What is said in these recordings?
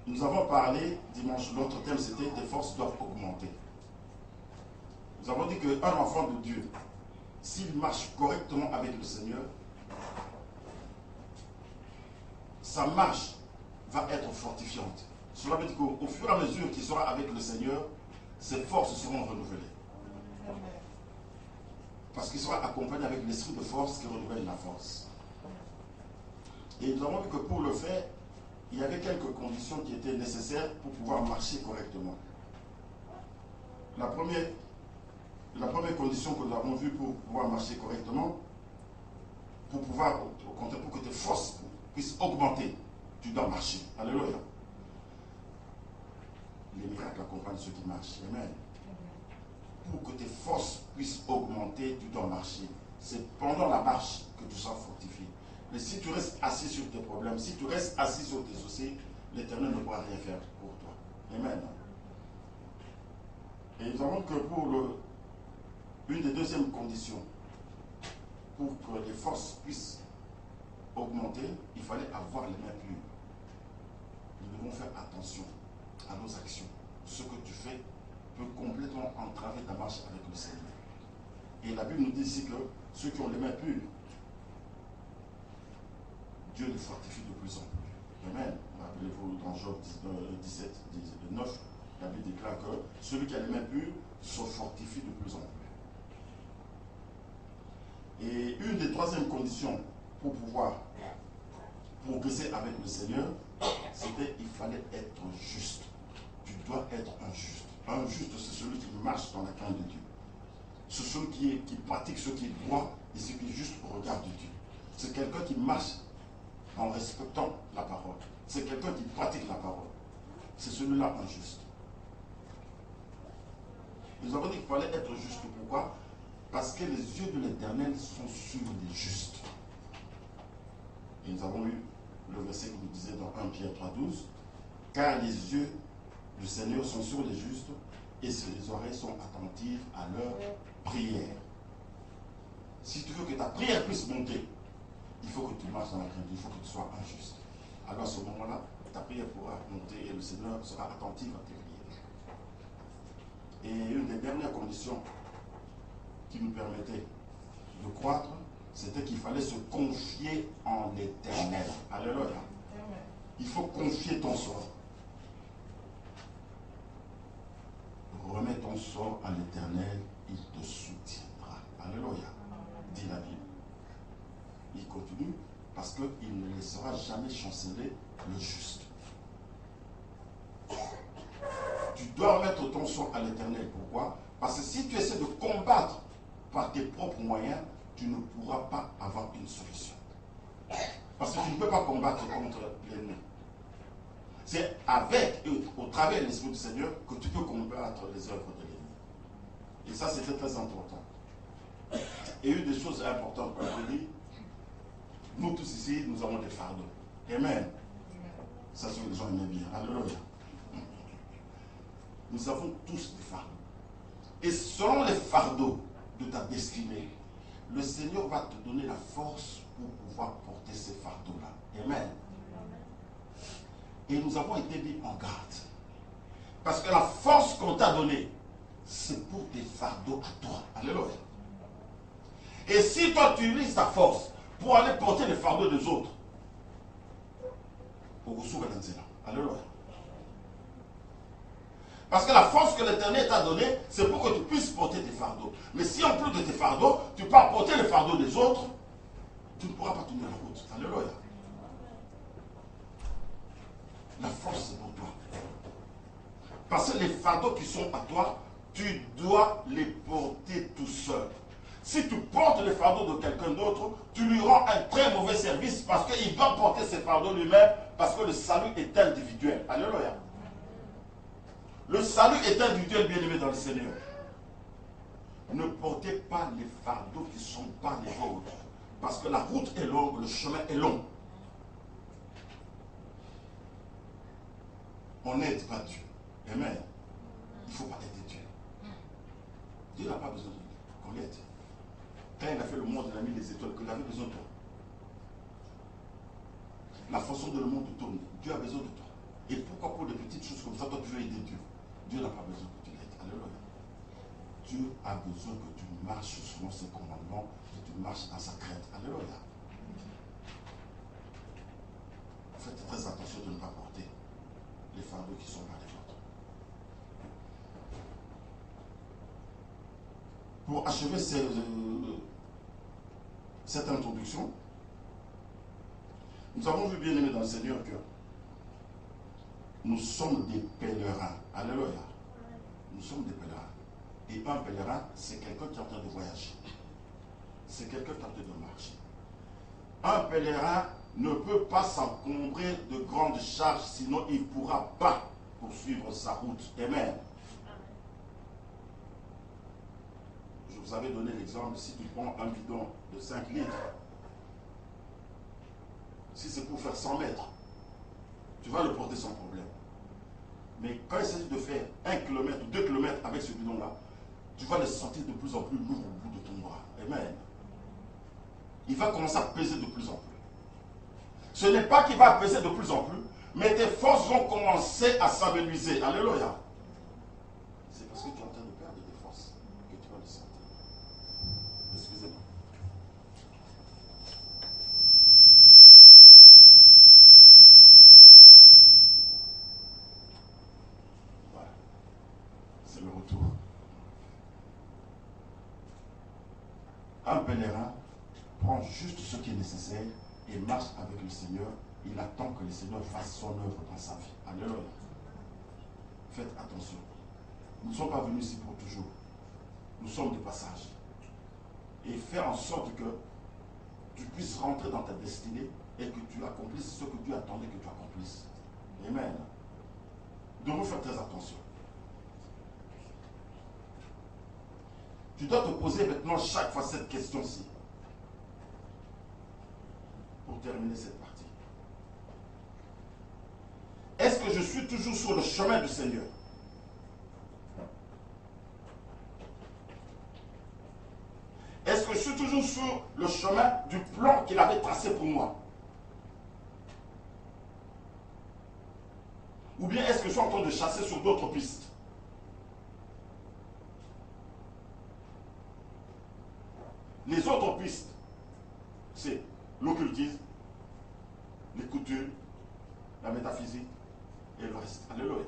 Nous avons parlé dimanche, notre thème c'était tes forces doivent augmenter. Nous avons dit qu'un enfant de Dieu, s'il marche correctement avec le Seigneur, sa marche va être fortifiante. Cela veut dire qu'au fur et à mesure qu'il sera avec le Seigneur, ses forces seront renouvelées. Parce qu'il sera accompagné avec l'esprit de force qui renouvelle la force. Et nous avons vu que pour le faire, il y avait quelques conditions qui étaient nécessaires pour pouvoir marcher correctement. La première condition que nous avons vue pour pouvoir marcher correctement, pour pouvoir, au contraire, pour que tes forces puissent augmenter, tu dois marcher. Alléluia. Les miracles accompagnent ceux qui marchent. Amen. Pour que tes forces puissent augmenter, tu dois marcher. C'est pendant la marche que tu seras fortifié. Mais si tu restes assis sur tes problèmes, si tu restes assis sur tes soucis, l'Éternel ne pourra rien faire pour toi. Amen. Et nous avons que pour une des deuxièmes conditions, pour que les forces puissent augmenter, il fallait avoir les mains pures. Nous devons faire attention à nos actions. Ce que tu fais peut complètement entraver ta marche avec le Seigneur. Et la Bible nous dit ici que ceux qui ont les mains pures, Dieu les fortifie de plus en plus. Amen. Rappelez-vous dans Job 17, 9, la Bible déclare que celui qui a les mains pures se fortifie de plus en plus. Et une des troisièmes conditions pour pouvoir progresser avec le Seigneur, c'était qu'il fallait être juste. Tu dois être un juste. Un juste, c'est celui qui marche dans la crainte de Dieu. C'est celui qui pratique ce qui est droit et ce qui est juste au regard de Dieu. C'est quelqu'un qui marche en respectant la parole. C'est quelqu'un qui pratique la parole. C'est celui-là un juste. Nous avons dit qu'il fallait être juste. Pourquoi? Parce que les yeux de l'Éternel sont sur les justes. Et nous avons eu le verset qui nous disait dans 1 Pierre 3,12, car les yeux du Seigneur sont sur les justes et ses oreilles sont attentives à leur prière. Si tu veux que ta prière puisse monter, il faut que tu marches dans la crainte, il faut que tu sois injuste. Alors à ce moment-là, ta prière pourra monter et le Seigneur sera attentif à tes prières. Et une des dernières conditions qui nous permettait de croître, c'était qu'il fallait se confier en l'Éternel. Alléluia. Il faut confier ton sort. Remets ton sort à l'Éternel, il te soutiendra. Alléluia. Dit la Bible. Il continue parce qu'il ne laissera jamais chanceler le juste. Tu dois remettre ton sort à l'Éternel. Pourquoi? Parce que si tu essaies de combattre par tes propres moyens, tu ne pourras pas avoir une solution. Parce que tu ne peux pas combattre contre l'ennemi. C'est avec et au travers de l'Esprit du Seigneur que tu peux combattre les œuvres de l'ennemi. Et ça, c'était très important. Et une des choses importantes qu'on peut dire, nous tous ici, nous avons des fardeaux. Amen. Ça, c'est ce que les gens aiment bien. Alléluia. Nous avons tous des fardeaux. Et selon les fardeaux de ta destinée, le Seigneur va te donner la force pour pouvoir porter ces fardeaux-là. Amen. Et nous avons été mis en garde. Parce que la force qu'on t'a donnée, c'est pour tes fardeaux à toi. Alléluia. Et si toi tu utilises ta force pour aller porter les fardeaux des autres, alléluia. Parce que la force que l'Éternel t'a donnée, c'est pour que tu puisses porter tes fardeaux. Mais si en plus de tes fardeaux, tu pars porter les fardeaux des autres, tu ne pourras pas tenir la route. Alléluia. La force, c'est pour toi. Parce que les fardeaux qui sont à toi, tu dois les porter tout seul. Si tu portes les fardeaux de quelqu'un d'autre, tu lui rends un très mauvais service parce qu'il doit porter ses fardeaux lui-même parce que le salut est individuel. Alléluia. Le salut est individuel, bien-aimé dans le Seigneur. Ne portez pas les fardeaux qui ne sont pas les vôtres. Parce que la route est longue, le chemin est long. On n'aide pas Dieu. Amen. Il ne faut pas aider Dieu. Dieu n'a pas besoin qu'on l'aide. Quand il a fait le monde, il a mis les étoiles, qu'il avait besoin de toi. la façon dont le monde tourne, Dieu a besoin de toi. Et pourquoi pour des petites choses comme ça, toi tu veux aider Dieu? Dieu n'a pas besoin que tu l'aides. Alléluia. Dieu a besoin que tu marches selon ses commandements, que tu marches dans sa crainte. Alléluia. Faites très attention de ne pas porter les fardeaux qui sont pas les vôtres. Pour achever cette introduction, nous avons vu, bien aimé dans le Seigneur, que nous sommes des pèlerins. Alléluia. Nous sommes des pèlerins. Et un pèlerin, c'est quelqu'un qui est en train de voyager. C'est quelqu'un qui est en train de marcher. Un pèlerin ne peut pas s'encombrer de grandes charges, sinon il ne pourra pas poursuivre sa route. Amen. Je vous avais donné l'exemple, si tu prends un bidon de 5 litres, si c'est pour faire 100 mètres, tu vas le porter sans problème. Mais quand il s'agit de faire 1 km ou 2 km avec ce bidon-là, tu vas le sentir de plus en plus lourd au bout de ton bras. Amen. Il va commencer à peser de plus en plus. Ce n'est pas qu'il va peser de plus en plus, mais tes forces vont commencer à s'amenuiser. Alléluia. C'est parce que tu es en train de perdre tes forces que tu vas le sentir. Excusez-moi. Voilà. C'est le retour. Un pèlerin prend juste ce qui est nécessaire et marche avec le Seigneur. Il attend que le Seigneur fasse son œuvre dans sa vie. Alléluia. Faites attention. Nous ne sommes pas venus ici pour toujours. Nous sommes de passage. Et faire en sorte que tu puisses rentrer dans ta destinée et que tu accomplisses ce que Dieu attendait que tu accomplisses. Amen. Donc vous faites très attention. Tu dois te poser maintenant chaque fois cette question-ci. Pour terminer cette partie. Est-ce que je suis toujours sur le chemin du Seigneur? Est-ce que je suis toujours sur le chemin du plan qu'il avait tracé pour moi? Ou bien est-ce que je suis en train de chasser sur d'autres pistes? Les autres pistes, c'est l'occultisme, les coutumes, la métaphysique et le reste. Alléluia.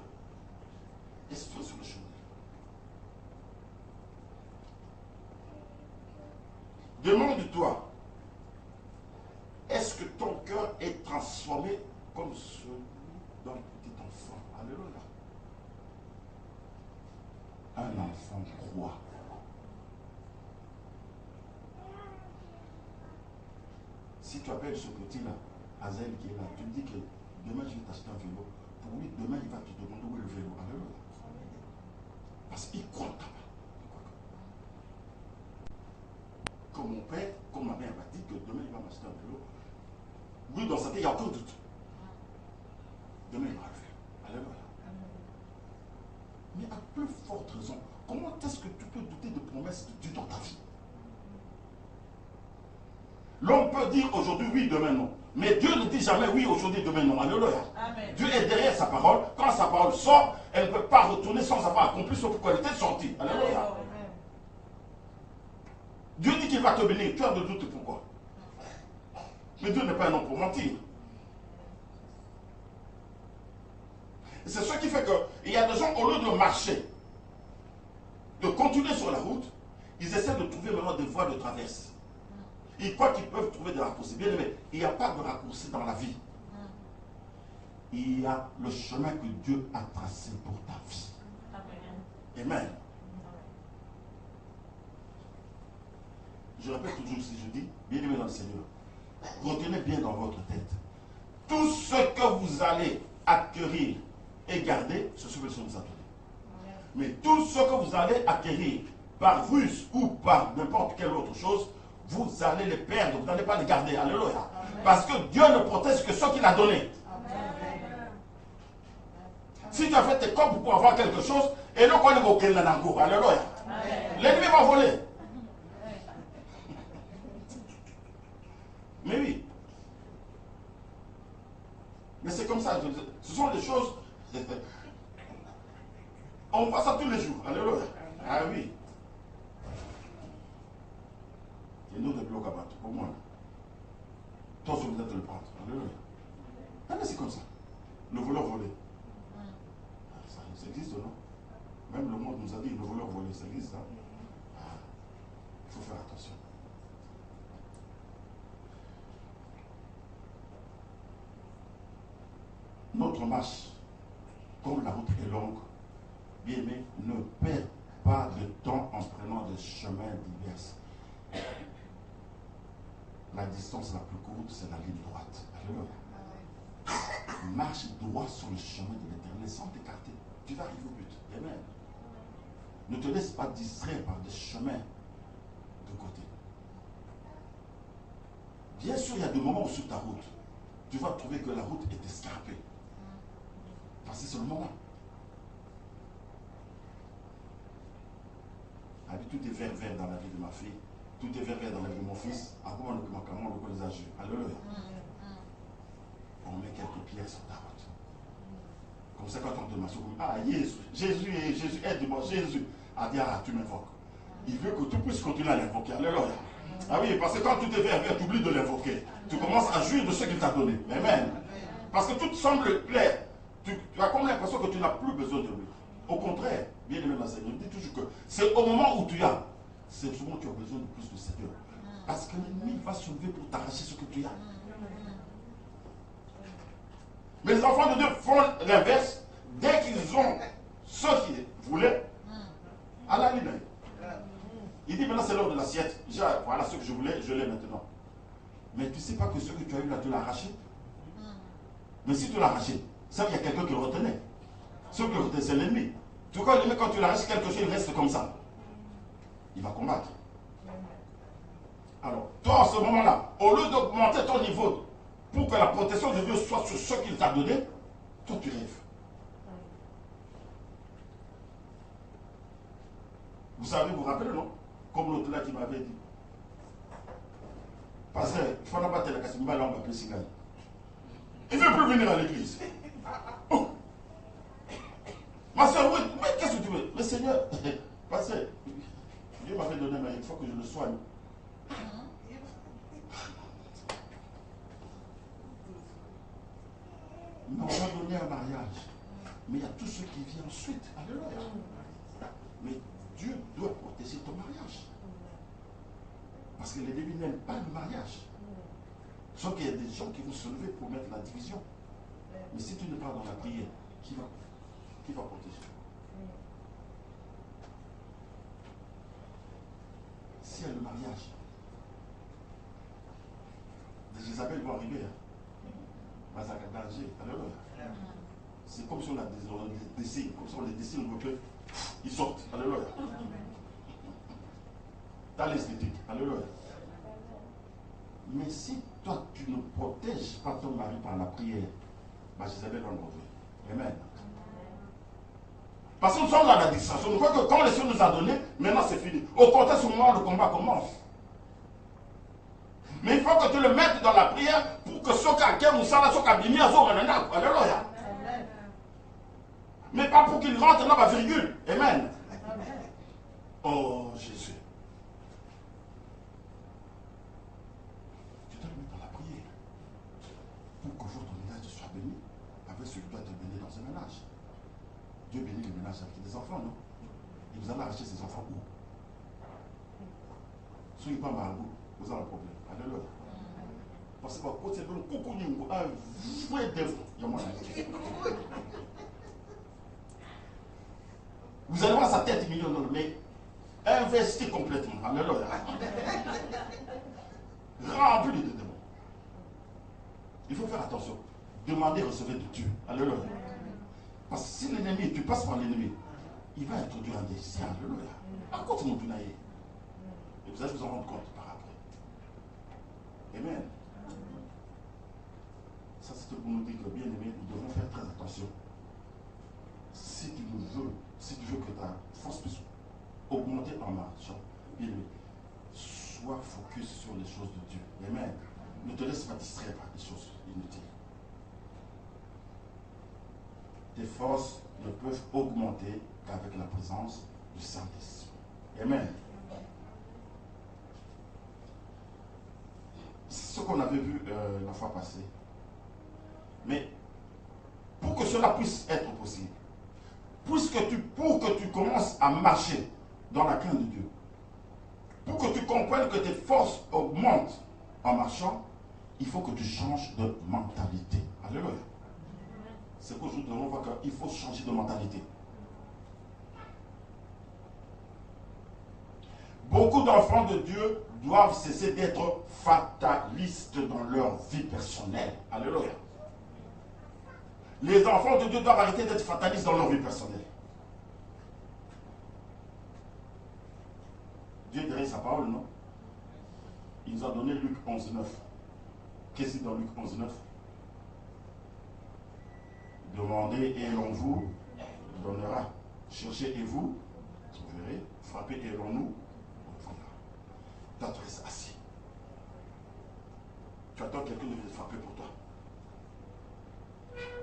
Est-ce que tu es sur le chemin? Demande-toi, est-ce que ton cœur est transformé comme celui d'un petit enfant? Alléluia. Un enfant croit. Si tu appelles ce petit-là, Azel qui est là, tu lui dis que demain je vais t'acheter un vélo. Pour lui, demain il va te demander où est le vélo. Alléluia. Parce qu'il croit là-bas. Comme mon père, comme ma mère m'a dit que demain il va m'acheter un vélo. Lui, dans sa tête, il n'y a aucun doute. Demain il va le faire. Alléluia. Mais à plus forte raison, comment est-ce que tu peux douter de promesses de Dieu dans ta vie? L'homme peut dire aujourd'hui oui, demain non. Mais Dieu ne dit jamais oui, aujourd'hui, demain non. Alléluia. Amen. Dieu est derrière sa parole. Quand sa parole sort, elle ne peut pas retourner sans avoir accompli ce pourquoi elle était sortie. Alléluia. Amen. Dieu dit qu'il va te bénir. Tu as de doute pourquoi? Mais Dieu n'est pas un homme pour mentir. C'est ce qui fait qu'il y a des gens, au lieu de marcher, de continuer sur la route, ils essaient de trouver maintenant des voies de traverse. Ils croient qu'ils peuvent trouver des raccourcis. Bien aimé, il n'y a pas de raccourci dans la vie. Il y a le chemin que Dieu a tracé pour ta vie. Amen. Je répète toujours si je dis, bien aimé dans le Seigneur, retenez bien dans votre tête, tout ce que vous allez acquérir et garder, c'est ce que le Seigneur vous a donné. Mais tout ce que vous allez acquérir par ruse ou par n'importe quelle autre chose, vous allez les perdre, vous n'allez pas les garder. Alléluia. Parce que Dieu ne protège que ce qu'il a donné. Amen. Si tu as fait tes corps pour avoir quelque chose, et le connaît aucun nanango. Alléluia. L'ennemi va voler. Mais oui. l'église. Hein? Il faut faire attention. Notre marche, comme la route est longue, bien aimé, ne perd pas de temps en prenant des chemins divers. La distance la plus courte, c'est la ligne droite. Alléluia. Marche droit sur le chemin de l'éternel sans t'écarter. Tu vas arriver au but. Amen. Ne te laisse pas distraire par des chemins de côté. Bien sûr, il y a des moments où sur ta route, tu vas trouver que la route est escarpée. Parce que c'est le moment. Tout est vert dans la vie de ma fille. Tout est vert dans la vie de mon fils. Avant le âgés. Alléluia. On met quelques pierres sur ta route. Comme ça, quand on te marche, ah, Jésus, aide-moi, Jésus. Ah, tu m'invoques. Il veut que tu puisses continuer à l'invoquer. Alléluia. Ah oui, parce que quand tout est vert, tu oublies de l'invoquer. Tu commences à jouir de ce qu'il t'a donné. Amen. Parce que tout te semble plaire. Tu as comme l'impression que tu n'as plus besoin de lui. Au contraire, bien aimé ma Seigneur, je dis toujours que c'est au moment où tu as, c'est souvent que tu as besoin de plus de Seigneur. Parce que l'ennemi va se lever pour t'arracher ce que tu as. Mais les enfants de Dieu font l'inverse. Dès qu'ils ont ce qu'ils voulaient, à la ligne. Il dit maintenant c'est l'heure de l'assiette. Voilà ce que je voulais, je l'ai maintenant. Mais tu ne sais pas que ce que tu as eu là, tu l'as arraché. Mais si tu l'as arraché, ça veut dire qu'il y a quelqu'un qui le retenait. Ce qui le retenait, c'est l'ennemi. Tu vois, l'ennemi, quand tu l'arraches quelque chose, il reste comme ça. Il va combattre. Alors, toi, en ce moment-là, au lieu d'augmenter ton niveau pour que la protection de Dieu soit sur ce qu'il t'a donné, toi, tu rêves. Vous savez, vous vous rappelez, non? Comme l'autre là qui m'avait dit. Parce que, il faut pas la casse, il ne veut plus venir à l'église. Oh. Ma soeur, oui, mais qu'est-ce que tu veux? Le Seigneur, parce que Dieu m'avait donné, mais il faut que je le soigne. Il m'a donné un mariage. Mais il y a tout ce qui vient ensuite. Alléluia. Mais Dieu doit protéger ton mariage. Parce que l'ennemi n'aime pas le mariage. Sauf qu'il y a des gens qui vont se lever pour mettre la division. Mais si tu n'es pas dans la prière, qui va protéger? S'il y a le mariage, des Isabelle vont arriver. C'est comme si on a des signes, comme si on les dessine, on veut qu'ils sortent. Alléluia. Dans l'esthétique. Alléluia. Mais si toi, tu ne protèges pas ton mari par la prière, Isabelle va nous retrouver. Amen. Parce que nous sommes dans la distraction. Nous croyons que quand le Seigneur nous a donné, maintenant c'est fini. Au contraire, ce moment, le combat commence. Mais il faut que tu le mettes dans la prière pour que ce quelqu'un nous s'en soit abîmé à son renard. Alléluia. Mais pas pour qu'il rentre dans ma virgule. Amen. Oh Jésus. Tu dois le mettre dans la prière pour que votre ménage soit béni avec celui qui doit te bénir dans un ménage. Dieu bénit le ménage avec des enfants, non? Et vous allez arracher ces enfants où? Soyez pas marabout, vous avez un problème. Alléluia. Parce que quand c'est un vrai défaut, il y a moins vous allez voir sa tête million, mais investi complètement. Alléluia. Rempli de démons. Il faut faire attention. Demandez, recevez de Dieu. Alléluia. Parce que si l'ennemi, tu passes par l'ennemi, il va introduire un décès. Alléluia. Encore tout le monde. Et vous allez vous en rendre compte par après. Amen. Ça, c'est pour nous dire que, bien aimé, nous devons faire très attention. Si tu veux que ta force puisse augmenter en marchant, bien aimé, sois focus sur les choses de Dieu. Amen. Ne te laisse pas distraire par des choses inutiles. Tes forces ne peuvent augmenter qu'avec la présence du Saint-Esprit. Amen. C'est ce qu'on avait vu la fois passée. Mais pour que cela puisse être possible, pour que tu commences à marcher dans la crainte de Dieu. Pour que tu comprennes que tes forces augmentent en marchant, il faut que tu changes de mentalité. Alléluia. C'est qu'aujourd'hui, on voit qu'il faut changer de mentalité. Beaucoup d'enfants de Dieu doivent cesser d'être fatalistes dans leur vie personnelle. Alléluia. Les enfants de Dieu doivent arrêter d'être fatalistes dans leur vie personnelle. Dieu derrière sa parole, non? Il nous a donné Luc 11, 9. Qu'est-ce qu'il dit dans Luc 11, 9? Demandez et l'on vous donnera. Cherchez et vous trouverez. Frappez et l'on nous ouvrira. Toi, tu restes assis. Tu attends quelqu'un de venir frapper pour toi.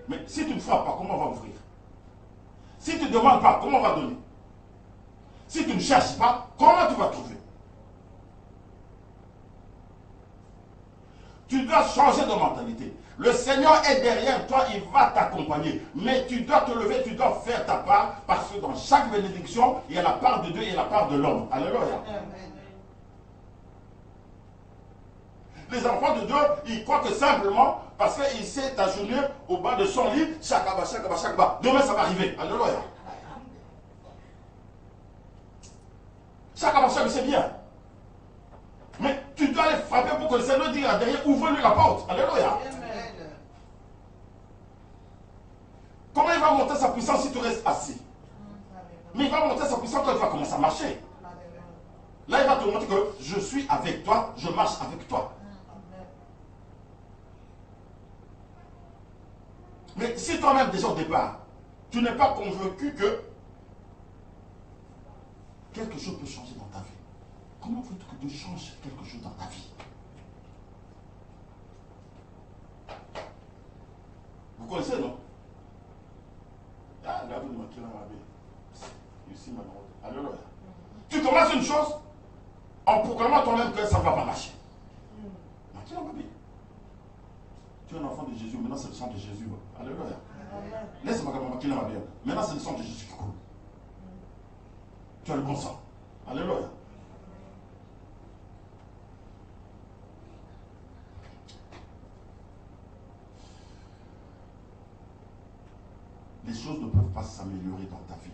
Mais si tu ne frappes pas, comment on va ouvrir? Si tu ne demandes pas, comment on va donner? Si tu ne cherches pas, comment tu vas trouver? Tu dois changer de mentalité. Le Seigneur est derrière toi, il va t'accompagner. Mais tu dois te lever, tu dois faire ta part, parce que dans chaque bénédiction, il y a la part de Dieu et la part de l'homme. Alléluia. Les enfants de Dieu, ils croient que simplement, parce qu'il s'est agenouillé au bas de son lit, chakaba, chakaba, chakaba. Demain, ça va arriver. Alléluia. Chakaba, chakaba, c'est bien. Mais tu dois aller frapper pour que le Seigneur dise derrière, ouvre-lui la porte. Alléluia. Comment il va monter sa puissance si tu restes assis? Mais il va monter sa puissance quand tu vas commencer à marcher. Là, il va te montrer que je suis avec toi, je marche avec toi. Mais si toi-même, déjà au départ, tu n'es pas convaincu que quelque chose peut changer dans ta vie, comment veux-tu que Dieu change quelque chose dans ta vie? Vous connaissez, non? Ah, regardez le maquillage à la baie. Ici, maintenant. Alléluia. Tu commences une chose en proclamant toi-même que ça ne va pas marcher. Maquillage à la baie. Tu es un enfant de Jésus, maintenant c'est le sang de Jésus. Alléluia. Laisse-moi maquiller ma baie. Maintenant c'est le sang de Jésus qui coule. Tu as le bon sang. Alléluia. Les choses ne peuvent pas s'améliorer dans ta vie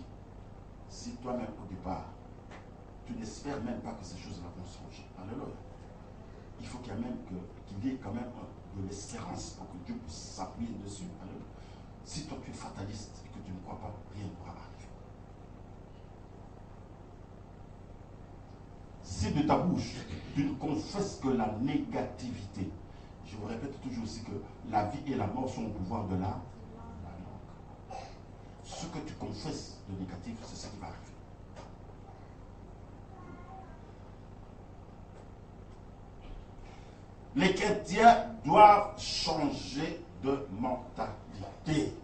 si toi-même au départ, tu n'espères même pas que ces choses-là vont changer. Alléluia. Il faut qu'il y ait quand même de l'espérance pour que Dieu puisse s'appuyer dessus. Alléluia. Si toi tu es fataliste et que tu ne crois pas, rien ne pourra arriver. Si de ta bouche, tu ne confesses que la négativité, je vous répète toujours aussi que la vie et la mort sont au pouvoir de la langue. Ce que tu confesses de négatif, c'est ce qui va arriver. Les chrétiens doivent changer de mentalité.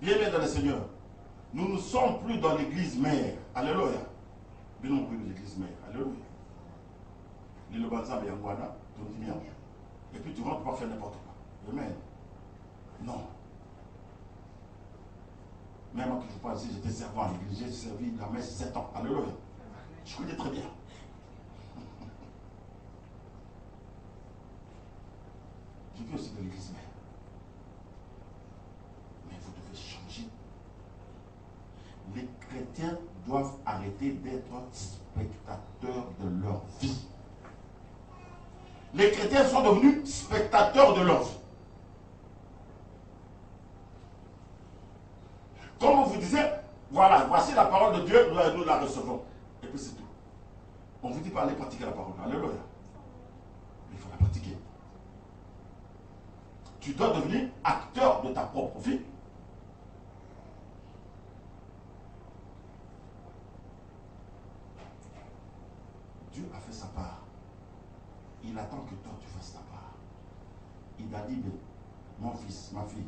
Bien-aimés dans le Seigneur, nous ne sommes plus dans l'église mère. Alléluia. Nous ne sommes plus dans l'église mère. Alléluia. Le Banzam et Angwana, et puis tu rentres pour faire n'importe quoi. Amen. Non. Même moi que je parle ici, j'étais servant à l'église, j'ai servi la messe 7 ans. Alléluia. Je connais très bien. Je vis aussi de l'église mère. Mais vous devez changer. Les chrétiens doivent arrêter d'être spectateurs de leur vie. Les chrétiens sont devenus spectateurs de leur vie. Comme vous disiez, voilà, voici la parole de Dieu, nous la recevons. Et puis c'est tout. On vous dit pas aller pratiquer la parole. Alléluia. Il faut la pratiquer. Tu dois devenir acteur de ta propre vie. Dieu a fait sa part. Il attend que toi tu fasses ta part. Il a dit, mon fils, ma fille,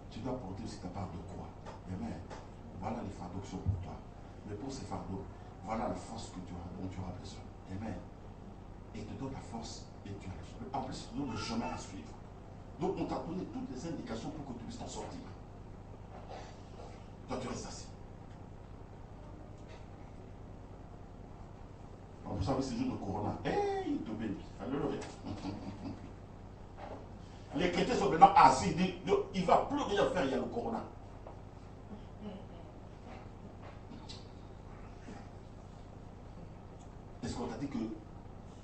tu dois porter aussi ta part de quoi? Amen. Voilà les fardeaux qui sont pour toi. Mais pour ces fardeaux, voilà la force que dont tu auras besoin. Amen. Et il te donne la force et tu as. En plus, il te donne le chemin à suivre. Donc on t'a donné toutes les indications pour que tu puisses t'en sortir. Toi, tu restes assis. Vous savez, c'est jour de Corona. Hey, te bénit. Alléluia. Les chrétiens sont maintenant assis. Il ne va plus rien faire, il y a le Corona. Est-ce qu'on t'a dit que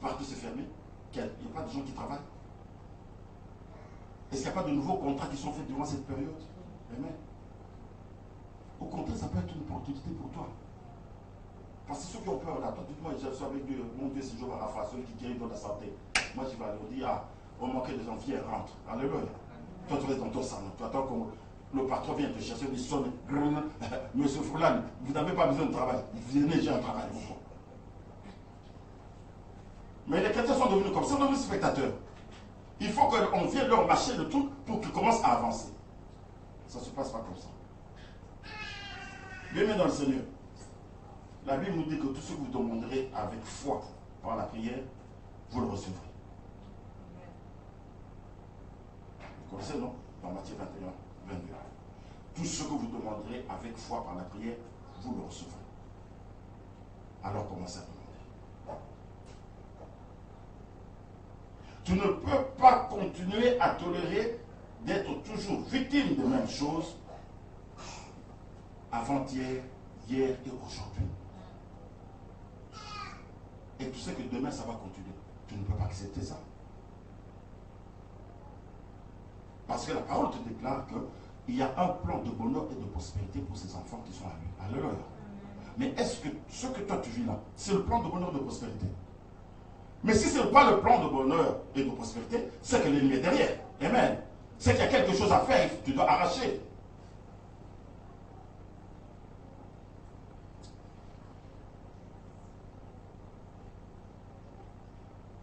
partout c'est fermé? Qu'il n'y a pas de gens qui travaillent? Est-ce qu'il n'y a pas de nouveaux contrats qui sont faits durant cette période? Amen. Au contraire, ça peut être une opportunité pour toi. Parce que ceux qui ont peur là, toi, dites-moi, je suis avec Dieu, mon Dieu, si je vois Rafa, celui qui guérit dans la santé. Moi, je vais leur dire, ah, on manquait des enfants, elles rentrent. Alléluia. Toi, tu restes dans ton salon, tu attends que le patron vienne te chercher, il sonne, monsieur Foulan, vous n'avez pas besoin de travail. Vous venez, j'ai un travail. Mais les chrétiens sont devenus comme ça, sont devenus spectateurs. Il faut qu'on vienne leur mâcher le truc pour qu'ils commencent à avancer. Ça ne se passe pas comme ça. Bien dans le Seigneur. La Bible nous dit que tout ce que vous demanderez avec foi par la prière, vous le recevrez. Vous connaissez, non? Dans Matthieu 21, 22. Tout ce que vous demanderez avec foi par la prière, vous le recevrez. Alors commencez à demander. Tu ne peux pas continuer à tolérer d'être toujours victime des mêmes choses avant-hier, hier et aujourd'hui. Et tu sais que demain ça va continuer. Tu ne peux pas accepter ça. Parce que la parole te déclare qu'il y a un plan de bonheur et de prospérité pour ces enfants qui sont à lui. Alléluia. Mais est-ce que ce que toi tu vis là, c'est le plan de bonheur et de prospérité? Mais si ce n'est pas le plan de bonheur et de prospérité, c'est que l'ennemi est derrière. Amen. C'est qu'il y a quelque chose à faire, tu dois arracher.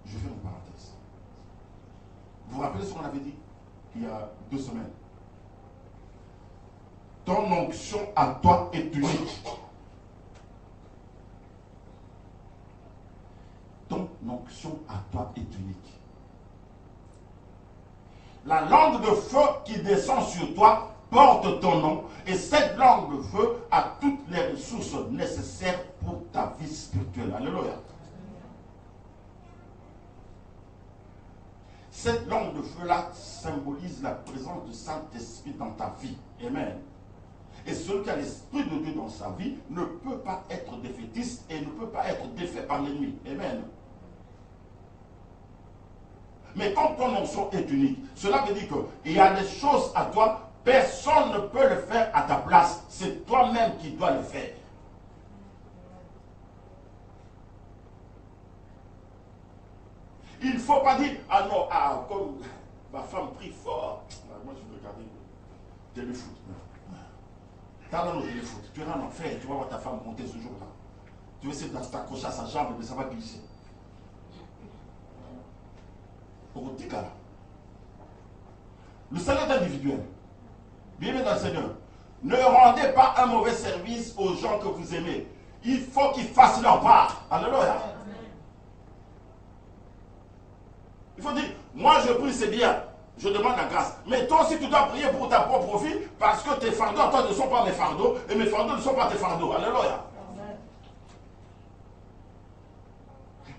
Je fais une parenthèse. Vous vous rappelez ce qu'on avait dit il y a 2 semaines? Ton onction à toi est unique. Ton onction à toi est unique. La langue de feu qui descend sur toi porte ton nom et cette langue de feu a toutes les ressources nécessaires pour ta vie spirituelle. Alléluia. Cette langue de feu-là symbolise la présence du Saint-Esprit dans ta vie. Amen. Et celui qui a l'Esprit de Dieu dans sa vie ne peut pas être défaitiste et ne peut pas être défait par l'ennemi. Amen. Mais quand ton onction est unique, cela veut dire qu'il y a des choses à toi, personne ne peut le faire à ta place. C'est toi-même qui dois le faire. Il ne faut pas dire, ah non, ah, comme ma femme prie fort. Moi, je vais regarder téléfoot. T'as dans le téléfoot, tu es en enfer, tu vas voir ta femme monter ce jour-là. Tu vas essayer de t'accrocher à sa jambe, mais ça va glisser. Le salaire individuel. Bien dans le Seigneur. Ne rendez pas un mauvais service aux gens que vous aimez. Il faut qu'ils fassent leur part. Alléluia. Il faut dire, moi je prie, c'est bien. Je demande la grâce. Mais toi aussi, tu dois prier pour ta propre vie parce que tes fardeaux à toi ne sont pas mes fardeaux et mes fardeaux ne sont pas tes fardeaux. Alléluia.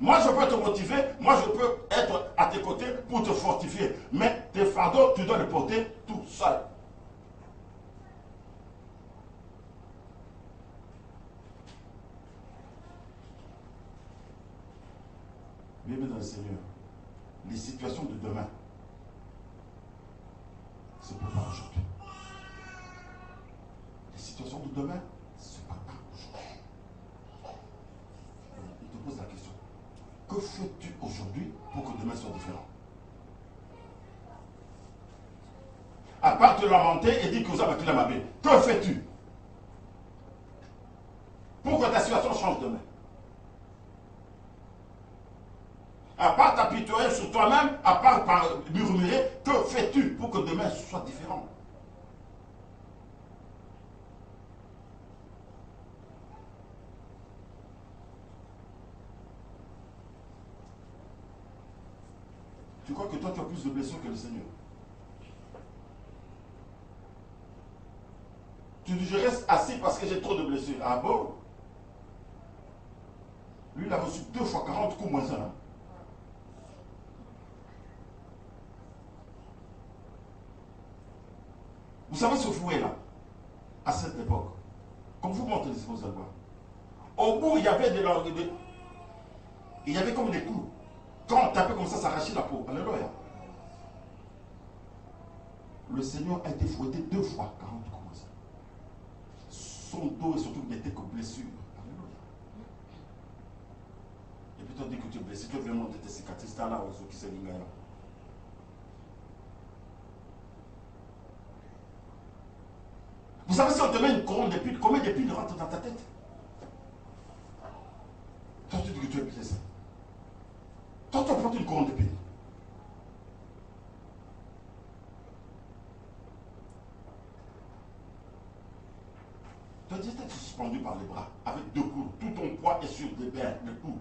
Moi, je peux te motiver, moi, je peux être à tes côtés pour te fortifier. Mais tes fardeaux, tu dois les porter tout seul. Bien dans le Seigneur, les situations de demain, c'est pour pas aujourd'hui. Les situations de demain, c'est pas aujourd'hui. Il te pose la question. Que fais-tu aujourd'hui pour que demain soit différent? À part te lamenter et dire que vous avez la mabé, que fais-tu pour que ta situation change demain? À part t'apitoyer sur toi-même, à part murmurer, que fais-tu pour que demain soit différent? Tu crois que toi tu as plus de blessures que le Seigneur? Tu dis je reste assis parce que j'ai trop de blessures. Ah bon? Lui, il a reçu 2 fois 40 coups moins 1. Hein. Vous savez ce fouet là, à cette époque, comme vous montrez les vous allez voir. Au bout, il y avait il y avait comme des coups. Quand on tapait comme ça arrachait la peau. Alléluia. Le Seigneur a été fouetté 2 fois 40 coups. Son dos et surtout n'était que blessure. Alléluia. Et puis tu dis que tu es blessé, tu veux montrer tes cicatrices là aux qui se lingaya. Vous savez, si on te met une couronne d'épines, combien d'épines rentrent dans ta tête? Toi, tu dis que tu es blessé. Toi, tu portes une couronne d'épines. Tu as dit que tu es suspendu par les bras, avec 2 coups. Tout ton poids est sur des bains, le cou.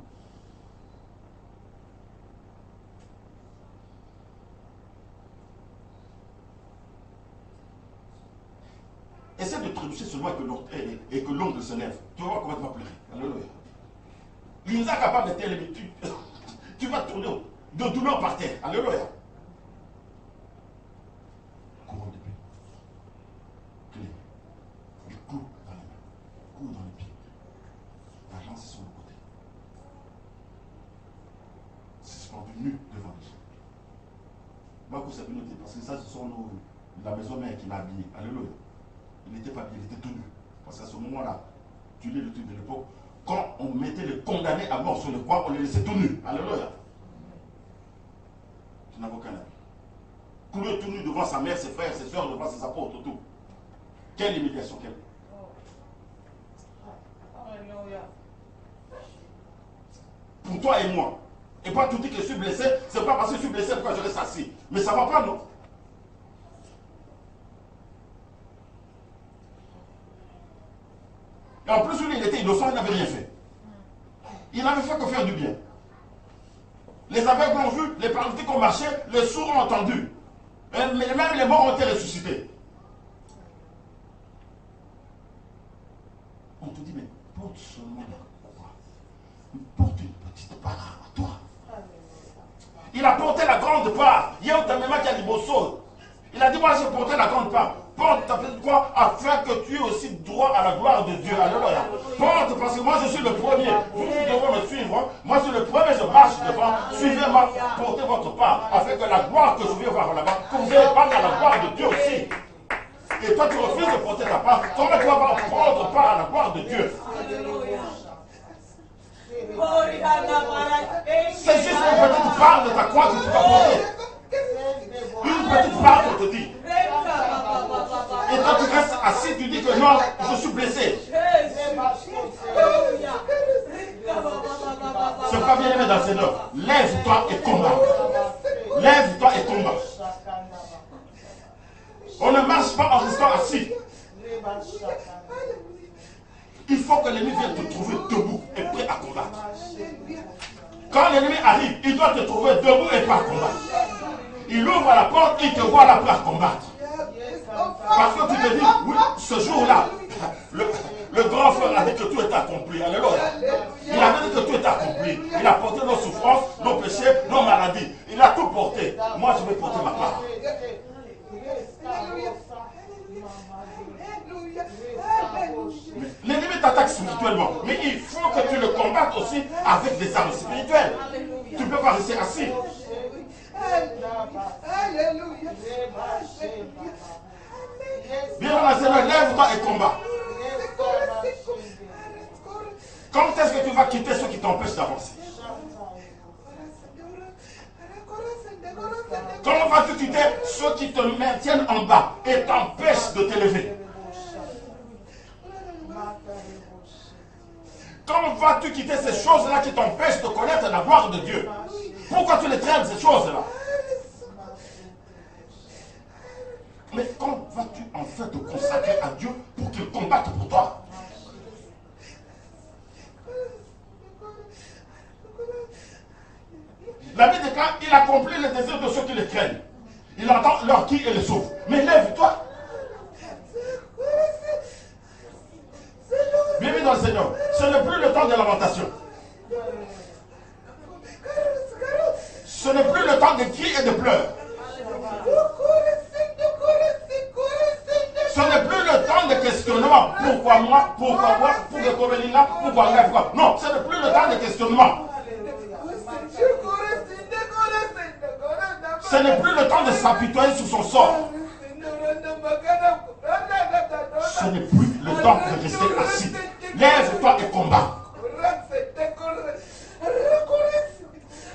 Essaie de trébucher seulement et que l'ongle se lève. Tu vas voir comment tu vas pleurer. Alléluia. Il n'est pas capable de t'élever. Tu vas tourner de douleur par terre. Alléluia. Courant d'épée. Clé. Le clou dans les mains. Clou dans les pieds. La lance sur le côté. C'est suspendu nu devant les gens. Moi, que ça peut noter, parce que ça, ce sont la maison mère qui l'a habillé. Alléluia. Il n'était pas habillé, il était tenu. Parce qu'à ce moment-là, tu lis le truc de l'époque, quand on mettait les condamnés à mort sur le croix, on les laissait tout nus. Alléluia. Tu n'as aucun avis. Couler tout nu devant sa mère, ses frères, ses soeurs, devant ses apôtres, tout. Quelle humiliation, quelle. Pour toi et moi. Et pas tout dit que je suis blessé, c'est pas parce que je suis blessé pourquoi je reste assis. Mais ça ne va pas, non? Et en plus, lui, il était innocent, il n'avait rien fait. Il n'avait fait que faire du bien. Les aveugles ont vu, les paralytiques ont marché, les sourds ont entendu. Mais même les morts ont été ressuscités. On te dit, mais porte seulement la croix. Porte une petite part à toi. Il a porté la grande part. Il y a un même qui a dit Bosso. Il a dit, moi j'ai porté la grande part. Porte ta petite croix afin que tu aies aussi droit à la gloire de Dieu. Alléluia. Porte parce que moi je suis le premier. Vous devez me suivre. Moi je suis le premier, je marche devant. Suivez-moi, portez votre part afin que la gloire que je vais voir là-bas, que vous ayez part à la gloire de Dieu aussi. Et toi tu refuses de porter ta part. Comment tu vas prendre part à la gloire de Dieu? C'est juste une petite part de ta croix que tu vas porter. Une petite part, on te dit. Et toi tu restes assis, tu dis que non, je suis blessé. C'est pas bien aimé dans le Seigneur. Lève-toi et combat. Lève-toi et combat. On ne marche pas en restant assis. Il faut que l'ennemi vienne te trouver debout et prêt à combattre. Quand l'ennemi arrive, il doit te trouver debout et prêt à combattre. Il ouvre la porte, il te voit là prêt à combattre. Parce que tu te dis, oui, ce jour-là, le grand frère a dit que tout est accompli. Alléluia. Il avait dit que tout est accompli. Il a porté nos souffrances, nos péchés, nos maladies. Il a tout porté. Moi, je vais porter ma part. L'ennemi t'attaque spirituellement, mais il faut que tu le combattes aussi avec des armes spirituelles. Tu ne peux pas rester assis. Bien dans la Seigneur, lève-toi et combat. Quand est-ce que tu vas quitter ceux qui t'empêchent d'avancer? Comment vas-tu quitter ceux qui te maintiennent en bas et t'empêchent de t'élever? Comment vas-tu quitter ces choses-là qui t'empêchent de connaître la gloire de Dieu? Pourquoi tu les traînes, ces choses-là? Mais quand vas-tu en fait te consacrer à Dieu pour qu'il combatte pour toi? La Bible déclare, il accomplit les désirs de ceux qui les craignent. Il entend leur qui et les sauve. Mais lève-toi. dans le Seigneur. Ce n'est plus le temps de lamentation. Ce n'est plus le temps de cris et de pleurs. Ce n'est plus le temps de questionnement. Pourquoi moi? Pourquoi moi? Pourquoi là? Pourquoi là? Pourquoi? Non, ce n'est plus le temps de questionnement. Ce n'est plus le temps de s'apitoyer sur son sort. Ce n'est plus le temps de rester assis. Lève-toi et combat.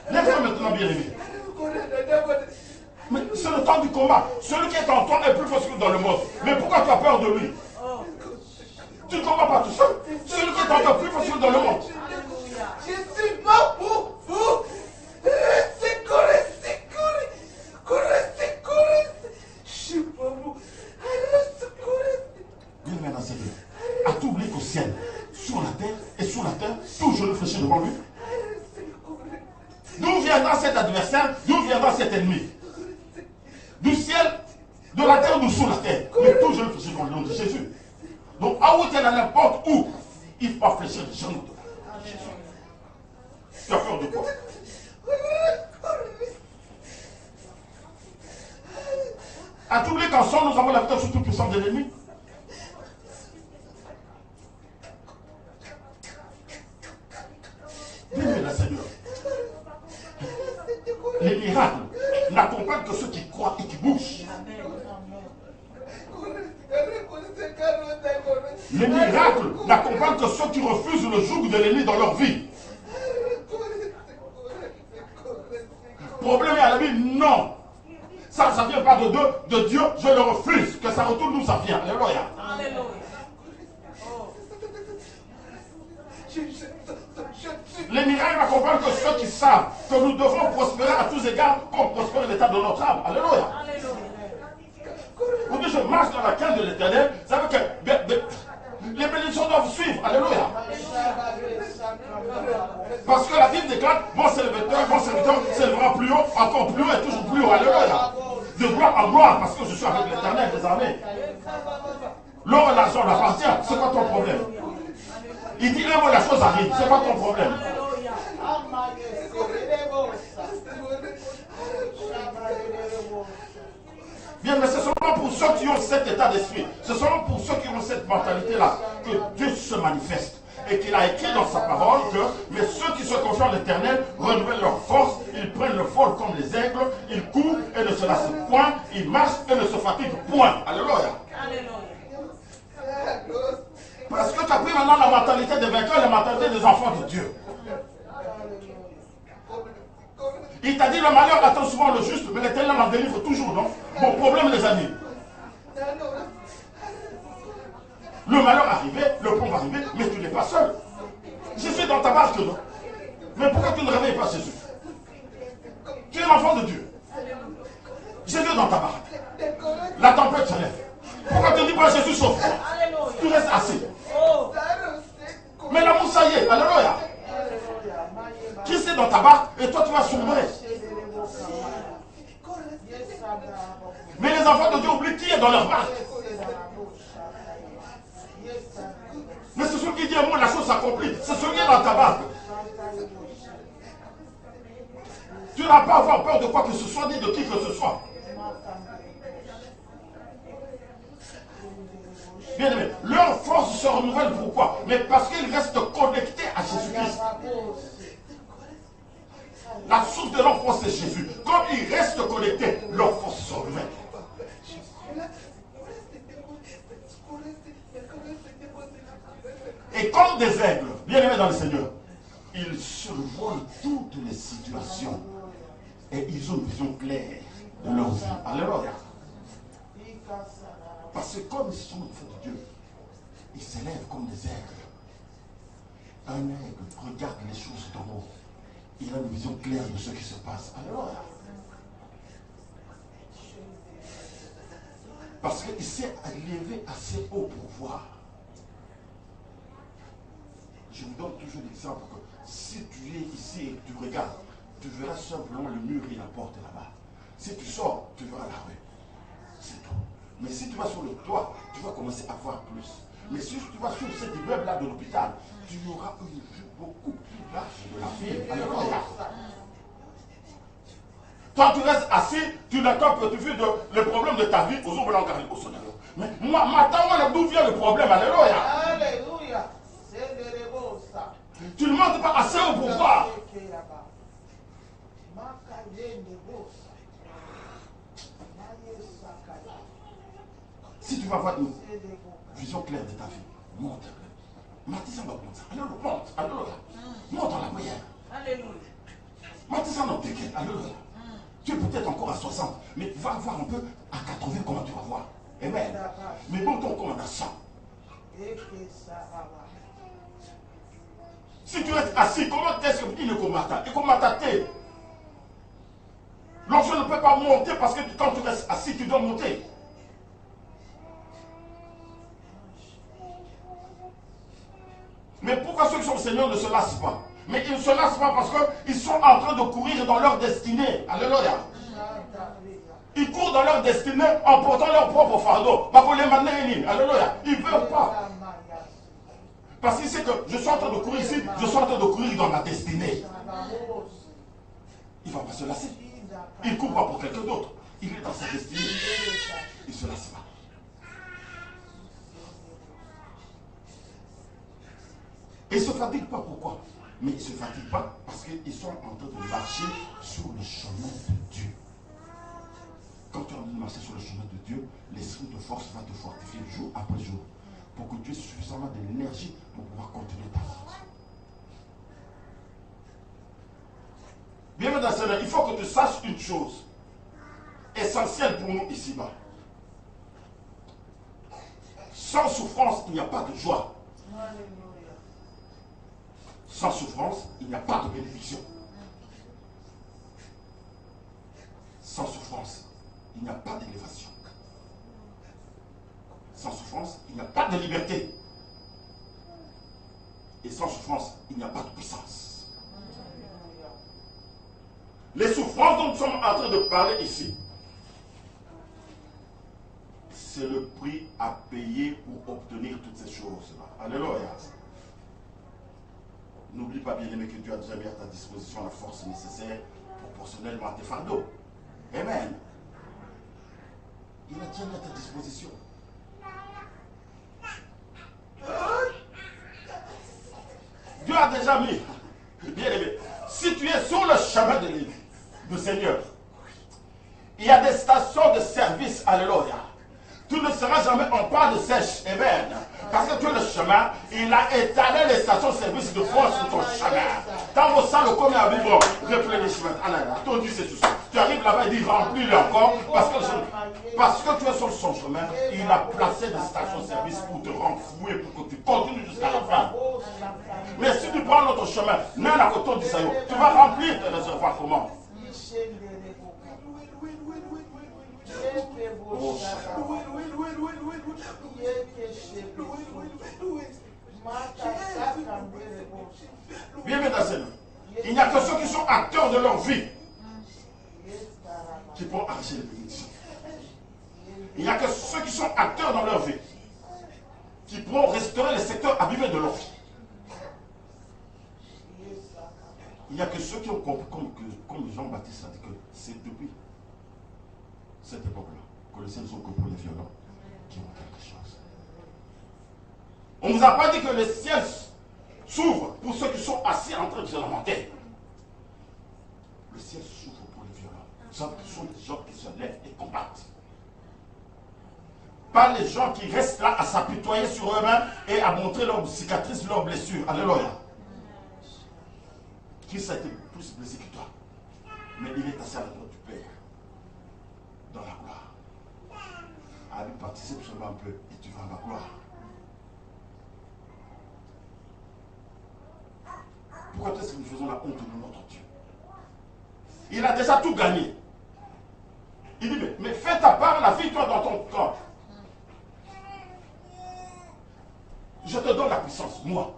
Lève-toi maintenant, bien-aimé. Mais c'est le temps du combat. Celui qui est en toi est plus fort que dans le monde. Mais pourquoi tu as peur de lui? Tu ne combats pas tout seul. Celui qui est en toi est plus fort que dans le monde. Je suis mort pour vous. Bien dans cette vie. As-tu oublié qu'au ciel, sur la terre et sous la terre, tout genou fléchit devant lui? D'où viendra cet adversaire? D'où viendra cet ennemi? Du ciel, de la terre ou sous la terre? Mais tout genou fléchit devant le nom de Jésus. Donc, à où tu es dans n'importe où, il faut fléchir le genou devant Jésus. Tu as peur de quoi? As-tu oublié qu'ensemble nous avons la victoire sur toute puissance de l'ennemi? Bien-aimé dans le Seigneur. Les miracles n'accompagnent que ceux qui croient et qui bougent. Les miracles n'accompagnent que ceux qui refusent le joug de l'ennemi dans leur vie. Problème est à la vie? Non. Ça ne vient pas de Dieu, je le refuse. Que ça retourne d'où ça vient. Alléluia. Les miracles n'accompagnent que ceux qui savent que nous devons prospérer à tous égards comme prospère l'état de notre âme. Alléluia. Vous dites, je marche dans la crainte de l'éternel, ça veut que les bénédictions doivent suivre. Alléluia. Parce que la Bible déclare, mon serviteur s'élèvera plus haut, encore plus haut et toujours plus haut. Alléluia. De gloire en gloire, parce que je suis avec l'éternel des armées. L'or et l'argent m'appartient. C'est quoi ton problème? Il dit un mot, la chose arrive. C'est quoi ton problème? Bien, mais c'est seulement pour ceux qui ont cet état d'esprit, c'est seulement pour ceux qui ont cette mentalité-là que Dieu se manifeste. Et qu'il a écrit dans sa parole que, mais ceux qui se confient en l'éternel renouvellent leur force, ils prennent le vol comme les aigles, ils courent et ne se lassent point, ils marchent et ne se fatiguent point. Alléluia. Parce que tu as pris maintenant la mentalité des vainqueurs et la mentalité des enfants de Dieu. Il t'a dit le malheur attend souvent le juste, mais l'éternel en délivre toujours, non? Bon problème, les amis. Le malheur arrivait, le pont va arriver, mais tu n'es pas seul. Jésus est dans ta barque, non? Mais pourquoi tu ne réveilles pas Jésus? Tu es l'enfant de Dieu. Jésus est dans ta barque. La tempête se lève. Pourquoi tu ne dis pas Jésus sauve-moi? Tu restes assis. Mais l'amour, ça y est, alléluia. Christ est dans ta barque et toi tu vas sombrer. Mais les enfants de Dieu oublient qui est dans leur barque. Mais c'est celui qui dit un mot, la chose s'accomplit. C'est celui qui est dans ta barque. Tu n'as pas à avoir peur de quoi que ce soit, ni de qui que ce soit. Bien aimé, leur force se renouvelle pourquoi? Mais parce qu'ils restent connectés à Jésus-Christ. La source de leur force c'est Jésus. Quand ils restent connectés, leur force se renouvelle. Et comme des aigles, bien aimés dans le Seigneur, ils survolent toutes les situations. Et ils ont une vision claire de leur vie. Alléluia. Parce que comme ils sont enfants de Dieu, ils s'élèvent comme des aigles. Un aigle regarde les choses d'en haut. Il a une vision claire de ce qui se passe. Alléluia. Parce qu'il s'est élevé assez haut pour voir. Je vous donne toujours l'exemple que si tu es ici et que tu regardes, tu verras simplement le mur et la porte là-bas. Si tu sors, tu verras la rue. C'est tout. Mais si tu vas sur le toit, tu vas commencer à voir plus. Mais si tu vas sur cet immeuble-là de l'hôpital, tu auras une vue beaucoup plus large de la ville. Alléluia. Toi, tu restes assis, tu n'attends que tu vis le problème de ta vie aux hommes blancs au Seigneur. Mais moi, maintenant, d'où vient le problème? Alléluia. Alléluia. C'est de beau ça. Tu ne montes pas assez au pouvoir. Si tu vas avoir une vision claire de ta vie, monte. Mathis en monte. Alléluia. Monte. Alléluia. Monte dans la prière. Alléluia. Mathis en t'inquiète. Alléluia. Tu es peut-être encore à 60, mais va voir un peu à 80 comment tu vas voir. Amen. Mais bon, ton commande à 100. Si tu restes assis, comment est-ce que tu ne combattes? Et combattes. L'enfant ne peut pas monter parce que quand tu restes assis, tu dois monter. Mais pourquoi ceux qui sont au Seigneur ne se lassent pas? Mais ils ne se lassent pas parce qu'ils sont en train de courir dans leur destinée. Alléluia. Ils courent dans leur destinée en portant leur propre fardeau. Alléluia. Ils ne veulent pas. Parce qu'ils savent que je suis en train de courir ici, je suis en train de courir dans ma destinée. Il ne va pas se lasser. Il ne court pas pour quelqu'un d'autre. Il est dans sa destinée. Il ne se lasse pas. Et ils ne se fatiguent pas. Pourquoi? Mais ils ne se fatiguent pas parce qu'ils sont en train de marcher sur le chemin de Dieu. Quand tu as envie de marcher sur le chemin de Dieu, l'esprit de force va te fortifier jour après jour pour que tu aies suffisamment de l'énergie pour pouvoir continuer ta route. Bien, mesdames et messieurs, il faut que tu saches une chose essentielle pour nous ici-bas. Sans souffrance, il n'y a pas de joie. Sans souffrance, il n'y a pas de bénédiction. Sans souffrance, il n'y a pas d'élévation. Sans souffrance, il n'y a pas de liberté. Et sans souffrance, il n'y a pas de puissance. Les souffrances dont nous sommes en train de parler ici, c'est le prix à payer pour obtenir toutes ces choses-là. Alléluia. N'oublie pas, bien aimé, que Dieu a déjà mis à ta disposition la force nécessaire proportionnellement à tes fardeaux. Amen. Il a déjà mis à ta disposition. Dieu a déjà mis. Bien aimé, si tu es sur le chemin de l'île, du Seigneur, il y a des stations de service. Alléluia. Tu ne seras jamais en panne de sèche. Amen. Parce que tu es le chemin, il a étalé les stations de service de force sur ton chemin. Quand vous sentez le commun à vivre, replénissement. Ton Dieu, c'est tout ça. Tu arrives là-bas et dis remplis-le encore. Parce que tu es sur son chemin, il a placé des stations de service pour te renflouer, pour que tu continues jusqu'à la fin. Mais si tu prends l'autre chemin, même à côté du Seigneur, tu vas remplir tes réservoirs comment? Bien, mesdames et messieurs, il n'y a que ceux qui sont acteurs de leur vie qui pourront arracher les bénédictions. Il n'y a que ceux qui sont acteurs dans leur vie qui pourront restaurer les secteurs abîmés de leur vie. Il n'y a que ceux qui ont compris, comme Jean-Baptiste a dit, que c'est depuis cette époque-là que les ciels sont que pour les violents qui ont quelque chose. On ne vous a pas dit que les ciels s'ouvrent pour ceux qui sont assis en train de se lamenter. Le ciel s'ouvre pour les violents. Ce sont des gens qui se lèvent et combattent. Pas les gens qui restent là à s'apitoyer sur eux-mêmes et à montrer leurs cicatrices, leurs blessures. Alléluia. Christ a été plus blessé que toi. Mais il est assis à la droite du Père. Dans la gloire. Allez, participe seulement un peu et tu vas à la gloire. Pourquoi est-ce que nous faisons la honte de notre Dieu? Il a déjà tout gagné. Il dit, mais fais ta part, la vie, toi, dans ton camp. Je te donne la puissance, moi.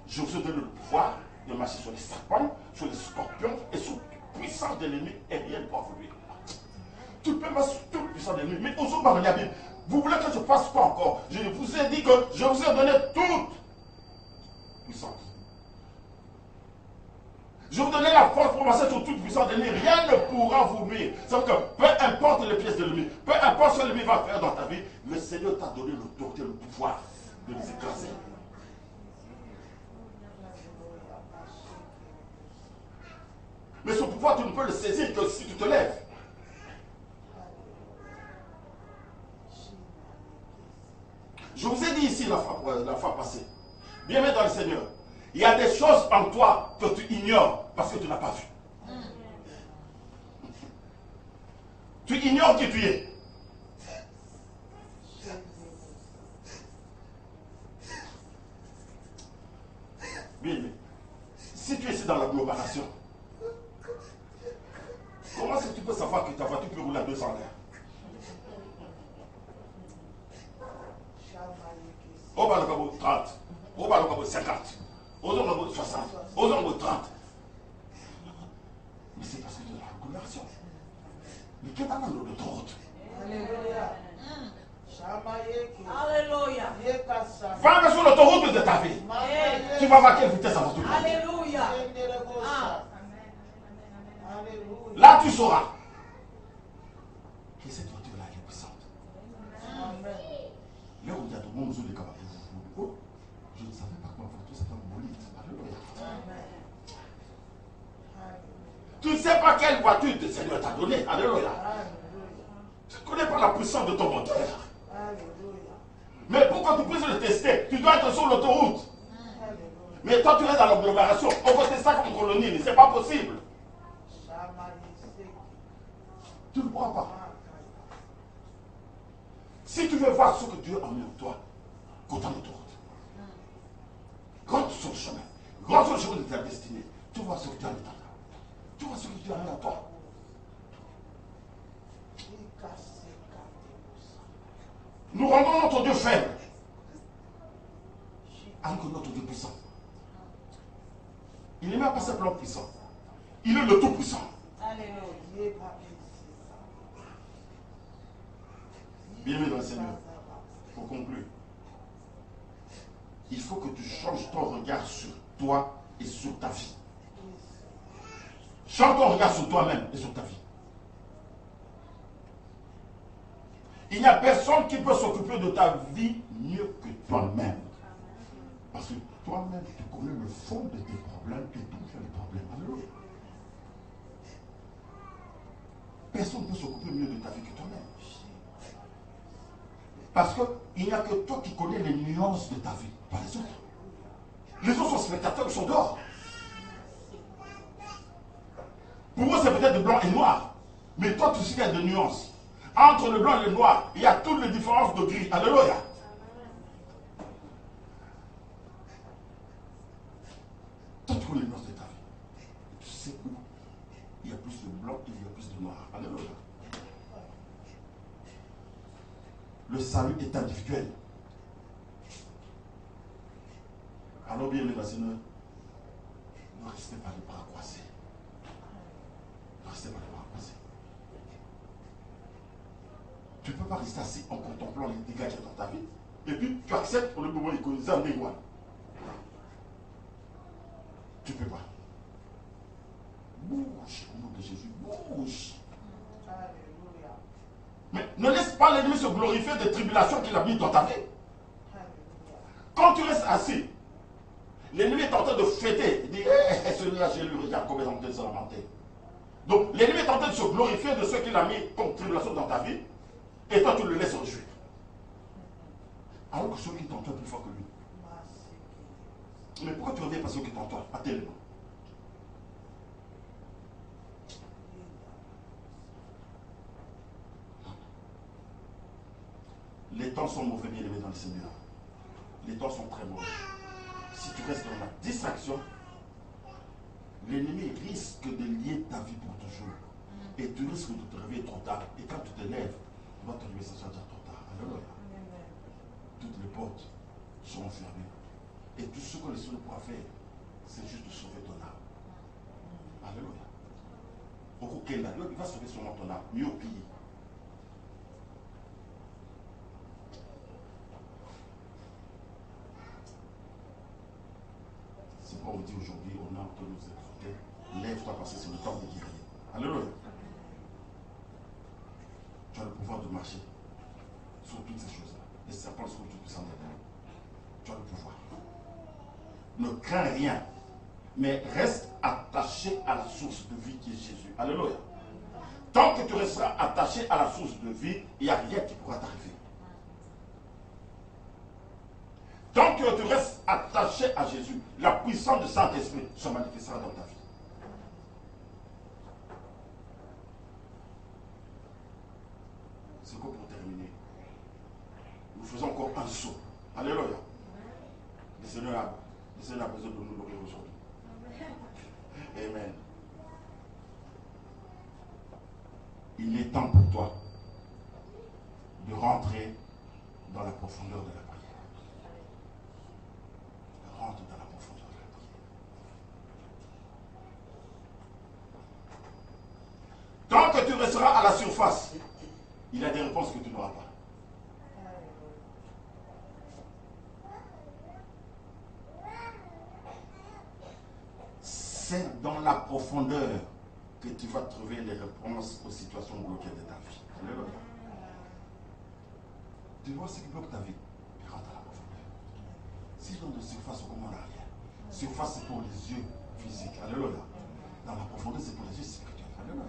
Je vous donne le pouvoir de marcher sur les serpents, sur les scorpions et sur toute puissance de l'ennemi et rien ne peut vous lui. Tu peux marcher sur toute puissance de l'ennemi, mais aux autres, il y a bien. Vous voulez que je fasse quoi encore? Je vous ai dit que je vous ai donné toute puissance. Je vous donnais la force pour marcher sur toute puissance de l'ennemi. Rien ne pourra vous nuire. Ça veut dire que peu importe les pièces de l'ennemi, peu importe ce que l'ennemi va faire dans ta vie, le Seigneur t'a donné l'autorité, le pouvoir de les écraser. Mais ce pouvoir, tu ne peux le saisir que si tu te lèves. Je vous ai dit ici la fois passée, bien-aimé dans le Seigneur, il y a des choses en toi que tu ignores parce que tu n'as pas vu. Tu ignores qui tu es. Bien-aimé, si tu es ici dans l'agglomération, comment est-ce que tu peux savoir que ta voiture peut rouler à 200 l'air? Au bas, le 30. Au bas, le 50. Aux autres, 60. Aux autres, 30. Mais c'est parce que tu es dans l'agglomération. Mais qui est dans l'autoroute? Alléluia. Alléluia. Va sur l'autoroute de ta vie. Tu vas voir quelle vitesse ça va tourner. Alléluia. Là, tu sauras que cette voiture-là est puissante. Là où il y a de bons de capables, je ne savais pas que ma voiture c'était un bolide. Alléluia. Tu ne sais pas quelle voiture le Seigneur t'a donnée. Alléluia. Tu ne connais pas la puissance de ton moteur. Mais pour que tu puisses le tester, tu dois être sur l'autoroute. Mais toi, tu restes dans l'agglomération. On veut tester ça comme colonie, mais ce n'est pas possible. Tu ne pourras pas. Si tu veux voir ce que Dieu a mis en toi, compte en l'autoroute. Rentre sur le chemin. Rentre sur le chemin de ta destinée. Tu vois ce que Dieu a mis en toi. Tu vois ce que Dieu a mis en toi. Nous rendons notre Dieu faible. Alors que notre Dieu puissant. Il n'est même pas simplement puissant. Il est le tout puissant. Alléluia. Bien-aimé dans le Seigneur, pour conclure, il faut que tu changes ton regard sur toi et sur ta vie. Change ton regard sur toi-même et sur ta vie. Il n'y a personne qui peut s'occuper de ta vie mieux que toi-même. Parce que toi-même, tu connais le fond de tes problèmes et d'où viennent les problèmes. Alléluia. Personne ne peut s'occuper mieux de ta vie que toi-même. Parce qu'il n'y a que toi qui connais les nuances de ta vie, pas les autres. Les autres sont spectateurs, ils sont dehors. Pour eux, c'est peut-être de blanc et noir. Mais toi, tu sais qu'il y a des nuances. Entre le blanc et le noir, il y a toutes les différences de gris. Alléluia. Toi, tu connais les nuances de ta vie. Tu sais où il y a plus de blanc et il y a plus de noir. Alléluia. Le salut est individuel. Alors bien les Seigneur, ne restez pas les bras croisés. Ne restez pas les bras croisés. Tu ne peux pas rester assis en contemplant les dégâts qu'il y a dans ta vie. Et puis tu acceptes pour le moment économiser un dégoût. Tu ne peux pas. Bouge au nom de Jésus. Bouge. Mais ne laisse pas l'ennemi se glorifier des tribulations qu'il a mises dans ta vie. Quand tu restes assis, l'ennemi est en train de fêter. Il dit, celui-là, j'ai lu, regarde combien ils ont de se lamenter. Donc, l'ennemi est en train de se glorifier de ce qu'il a mis comme tribulation dans ta vie. Et toi, tu le laisses réjouir. Alors que ceux qui t'entourent sont plus forts que lui. Mais pourquoi tu reviens pas ceux qui t'entourent? À tel moment. Les temps sont mauvais, bien aimés dans le Seigneur. Les temps sont très mauvais. Si tu restes dans la distraction, l'ennemi risque de lier ta vie pour toujours. Et tu risques de te réveiller trop tard. Et quand tu te lèves, tu vas te réveiller, ça sera déjà trop tard. Alléluia. Toutes les portes seront fermées. Et tout ce que le Seigneur pourra faire, c'est juste de sauver ton âme. Alléluia. Il va sauver seulement ton âme, mieux au pays. C'est pourquoi on vous dit aujourd'hui, on a entendu nous exhorter, lève-toi parce que c'est le temps des guerriers. Alléluia. Tu as le pouvoir de marcher sur toutes ces choses-là. Les serpents sont tout puissants derrière. Tu as le pouvoir. Ne crains rien, mais reste attaché à la source de vie qui est Jésus. Alléluia. Tant que tu resteras attaché à la source de vie, il n'y a rien qui pourra t'arriver. Tant que tu restes attaché à Jésus, la puissance du Saint-Esprit se manifestera dans ta vie. C'est quoi pour terminer? Nous faisons encore un saut. Alléluia. Le Seigneur a besoin de nous nourrir aujourd'hui. Amen. Il est temps pour toi de rentrer dans la profondeur de la prière. Rentre dans la profondeur de la prière. Tant que tu resteras à la surface, il y a des réponses que tu n'auras pas. C'est dans la profondeur que tu vas trouver les réponses aux situations bloquées de ta vie. Alléluia. Tu vois ce qui bloque ta vie, et rentre à la profondeur. Si dans de surface, on n'a rien. Surface, c'est pour les yeux physiques. Alléluia. Dans la profondeur, c'est pour les yeux spirituels. Alléluia.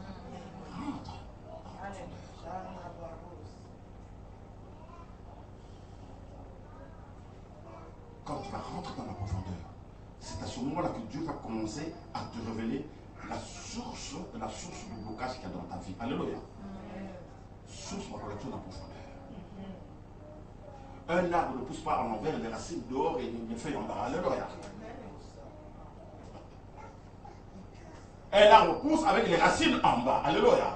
Rentre dans la profondeur. Quand tu vas rentrer dans la profondeur, c'est à ce moment-là que Dieu va commencer à te révéler la source du blocage qu'il y a dans ta vie. Alléluia. Source de la relation dans la profondeur. Un arbre ne pousse pas en envers, les racines dehors et les feuilles en bas. Alléluia. Un arbre pousse avec les racines en bas. Alléluia.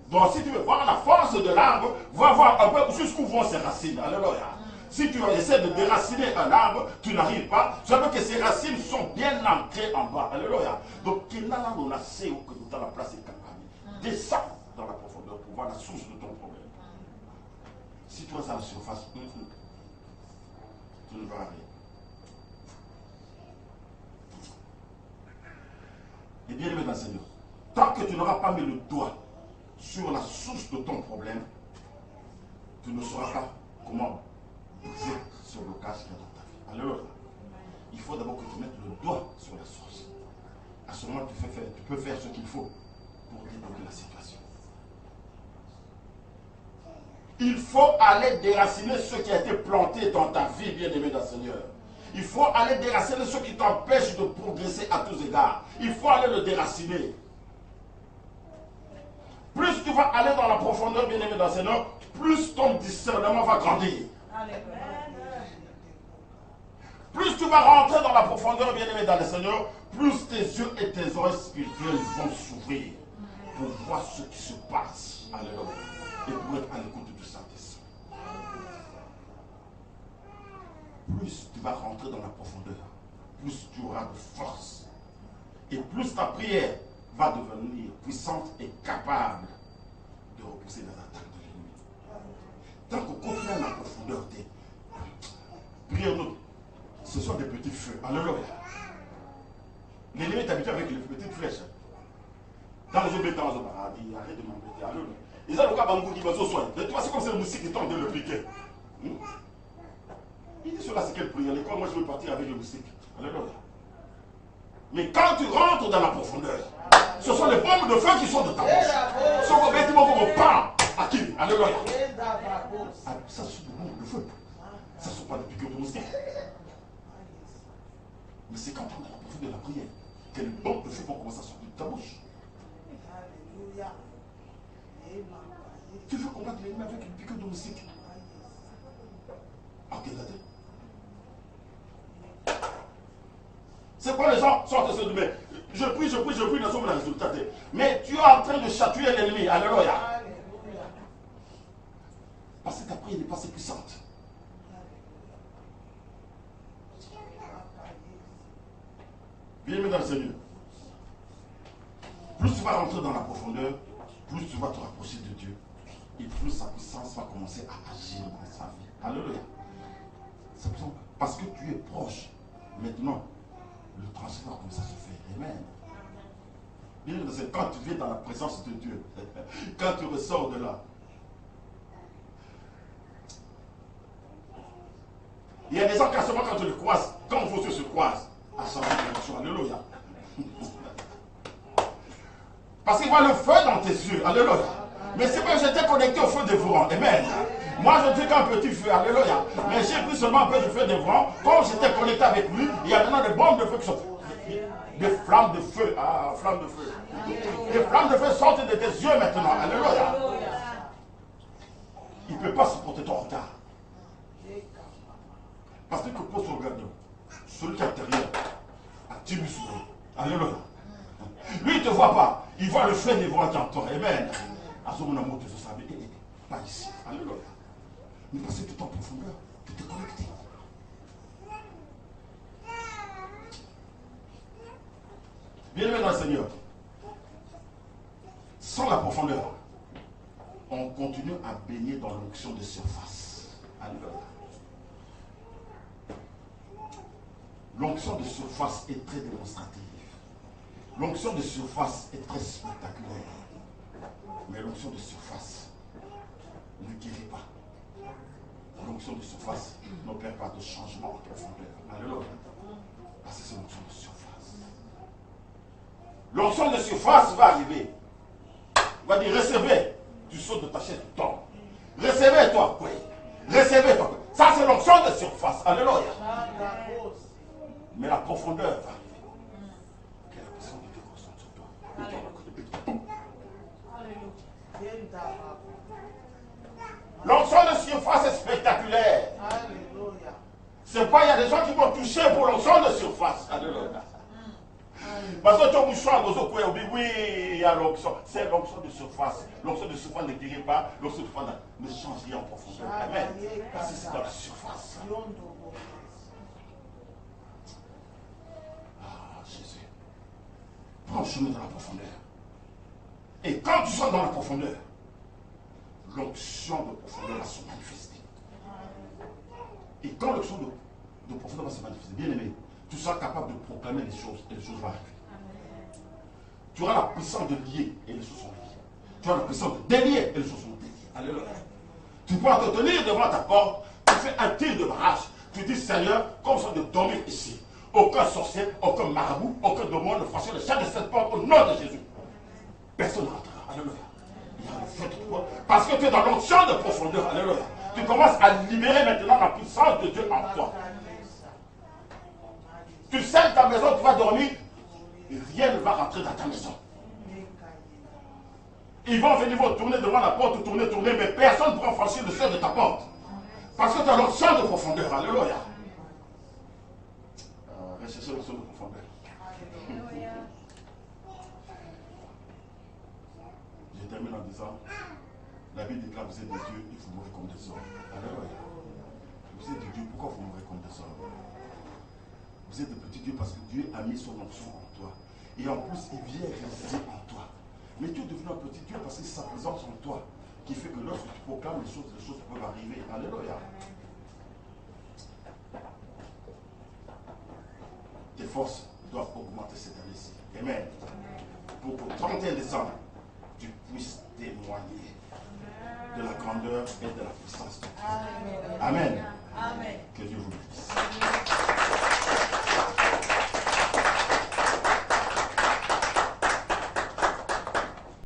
Donc si tu veux voir la force de l'arbre, va voir un peu jusqu'où vont ses racines. Alléluia. Si tu essaies de déraciner un arbre, tu n'arrives pas. Tu sais que ses racines sont bien ancrées en bas. Alléluia. Donc, on a assez dans la place et descends dans la profondeur pour voir la source de ton problème. Si tu restes à la surface, tu ne vas rien. Et bien aimé dans le Seigneur, tant que tu n'auras pas mis le doigt sur la source de ton problème, tu ne sauras pas comment briser ce blocage qu'il y a dans ta vie. Alléluia. Il faut d'abord que tu mettes le doigt sur la source. À ce moment, tu peux faire ce qu'il faut pour débloquer la situation. Il faut aller déraciner ce qui a été planté dans ta vie, bien-aimé dans le Seigneur. Il faut aller déraciner ce qui t'empêche de progresser à tous égards. Il faut aller le déraciner. Plus tu vas aller dans la profondeur, bien-aimé dans le Seigneur, plus ton discernement va grandir. Plus tu vas rentrer dans la profondeur, bien-aimé dans le Seigneur, plus tes yeux et tes oreilles spirituelles vont s'ouvrir pour voir ce qui se passe. Alléluia. Et pour être à l'écoute du Saint-Esprit. Plus tu vas rentrer dans la profondeur, plus tu auras de force. Et plus ta prière va devenir puissante et capable de repousser les attaques de l'ennemi. Tant qu'on continue dans la profondeur, prière nous. Ce sont des petits feux. Alléluia. L'ennemi est habitué avec les petites flèches. Dans les obédiences, arrête de m'embêter. Alléluia. Ils ont le cas bambou qui va se soigner. Tu vois, c'est comme si le moustique qui tombe de le piquer. Il dit cela, c'est quelle prière? L'école, moi je veux partir avec le moustique. Alléluia. Mais quand tu rentres dans la profondeur, ce sont les bombes de feu qui sont de ta bouche. Ce qu'on dit, on parle à qui? Alléluia. Ça, ce sont des bombes de feu. Ça ne sont pas des piqûres de moustique. Mais c'est quand on est dans la profondeur de la prière que les bombes de feu vont commencer à sortir de ta bouche. Alléluia. Tu veux combattre l'ennemi avec une piqûre de moustique? Ok, d'accord. C'est quoi les gens sortent de ce mais je prie, nous sommes les résultats. Mais tu es en train de chatouiller l'ennemi. Alléluia. Parce que ta prière n'est pas assez puissante. Bien-aimé dans le Seigneur. Plus tu vas rentrer dans la profondeur, plus tu vas te rapprocher de Dieu. Et plus sa puissance va commencer à agir dans sa vie. Alléluia. C'est parce que tu es proche. Maintenant, le transfert comme ça se fait. Amen. C'est quand tu viens dans la présence de Dieu, quand tu ressors de là. Il y a des gens qui, quand tu le croises, quand vos yeux se croisent, à changer de direction. Alléluia. Parce qu'il voit le feu dans tes yeux. Alléluia. Mais c'est pas que j'étais connecté au feu dévorant. Amen. Moi, je dis qu'un petit feu. Alléluia. Mais j'ai pris seulement un peu du feu dévorant. Quand j'étais connecté avec lui, il y a maintenant des bombes de feu qui sont. Des flammes de feu. Ah, flammes de feu. Les flammes de feu sortent de tes yeux maintenant. Alléluia. Il ne peut pas supporter ton retard. Parce que tu poses son regard, celui qui est intérieur, à Tibus. Alléluia. Lui, il ne te voit pas. Il voit le feu dévorant qui est en toi. Amen. À ce moment-là, tu te savais, pas ici. Alléluia. Mais parce que tu es en profondeur, tu t'es connecté. Bien-aimé dans le Seigneur, sans la profondeur, on continue à baigner dans l'onction de surface. Alléluia. L'onction de surface est très démonstrative. L'onction de surface est très spectaculaire. Mais l'onction de surface ne guérit pas. L'onction de surface n'opère pas de changement en profondeur. Alléluia. Parce que c'est l'onction de surface. L'onction de surface va arriver. Il va dire, recevez. Tu sautes de ta chaise, tu tombes. Recevez-toi. Oui. Recevez-toi. Ça, c'est l'onction de surface. Alléluia. Mais la profondeur va arriver. Quelle personne de Dieu ressent sur toi. L'onction de surface est spectaculaire. C'est pas, il y a des gens qui vont toucher pour l'onction de surface. Alléluia. Parce que tu as bouché, oui, il y a l'onction. C'est l'onction de surface. L'onction de surface ne guérit pas. L'onction de surface ne change rien en profondeur. Amen. Parce que c'est dans la surface. Ah, Jésus. Prends le chemin dans la profondeur. Et quand tu sors dans la profondeur, l'onction de profondeur va se manifester. Et quand l'onction de profondeur va se manifester, bien aimé, tu seras capable de proclamer les choses et les choses vont arriver. Tu auras la puissance de lier et les choses sont liées. Tu auras la puissance de délier et les choses sont déliées. Alléluia. Tu pourras te tenir devant ta porte, tu fais un tir de barrage. Tu dis, Seigneur, comme ça de dormir ici. Aucun sorcier, aucun marabout, aucun démon ne franchira le champ de cette porte au nom de Jésus. Personne ne rentrera. Alléluia. Il y a le feu de toi. Parce que tu es dans l'onction de profondeur. Alléluia. Tu commences à libérer maintenant la puissance de Dieu en toi. Tu sais que ta maison, tu vas dormir, rien ne va rentrer dans ta maison. Ils vont venir, vont tourner devant la porte, tourner, mais personne ne pourra franchir le seuil de ta porte. Parce que tu as l'onction de profondeur. Alléluia. Recherchez l'onction de profondeur. Je termine en disant, la Bible déclare, vous êtes des dieux, il faut mourir comme des hommes. Alléluia. Vous êtes des dieux, pourquoi vous mourrez comme des hommes? Vous êtes de petits dieux parce que Dieu a mis son onction en toi. Et en plus, il vient résider en toi. Mais tu es devenu un petit Dieu parce que c'est sa présence en toi qui fait que lorsque tu proclames les choses peuvent arriver. Alléluia. Tes forces doivent augmenter cette année-ci. Amen. Pour qu'au 31 décembre, tu puisses témoigner de la grandeur et de la puissance de Dieu. Amen. Amen. Que Dieu vous bénisse.